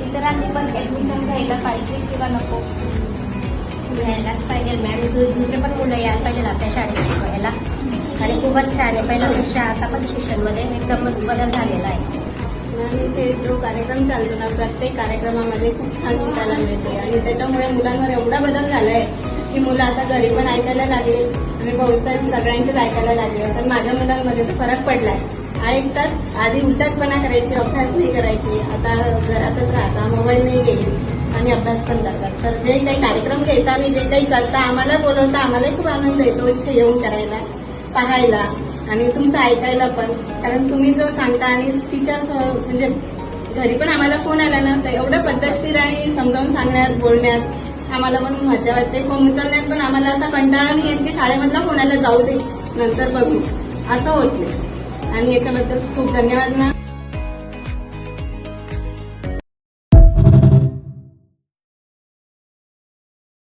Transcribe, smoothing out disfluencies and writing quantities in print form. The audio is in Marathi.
इतरांनी पण ऍडमिशन घ्यायला पाहिजे किंवा नको? घ्यायलाच पाहिजे मॅम. दुसरे पण मुलं यायला पाहिजे आपल्या शाळेत शिकवायला. आणि खूपच छान आहे. पहिल्यापेक्षा आता पण शिक्षणमध्ये एकदमच बदल झालेला आहे. आणि इथे जो कार्यक्रम चालतो ना, प्रत्येक कार्यक्रमामध्ये खूप छान शिकायला मिळते आणि त्याच्यामुळे मुलांवर एवढा बदल झालाय की मुलं आता घरी पण ऐकायला लागले आणि बहुतेक सगळ्यांचेच ऐकायला लागले. पण माझ्या मुलांमध्ये तर फरक पडलाय. ऐकतात, आधी उलटपणा करायची, अभ्यास नाही करायची, आता घरातच राहता, मोबाईल नाही गेली आणि अभ्यास पण करतात. तर जे काही कार्यक्रम घेता आणि जे काही करता आम्हाला बोलवता, आम्हालाही खूप आनंद येतो इथे येऊन करायला, पाहायला आणि तुमचं ऐकायला पण. कारण तुम्ही जो सांगता आणि टीचर्स म्हणजे घरी पण आम्हाला फोन आला ना, तर एवढं पद्धतशीर आणि समजावून सांगण्यात, बोलण्यात आम्हाला पण मजा वाटते. फोन उचलण्यात पण आम्हाला असा कंटाळा नाही येत की शाळेमधला फोनाला जाऊ दे, नंतर बघू, असं होत नाही. आणि याच्याबद्दल खूप धन्यवाद मॅम.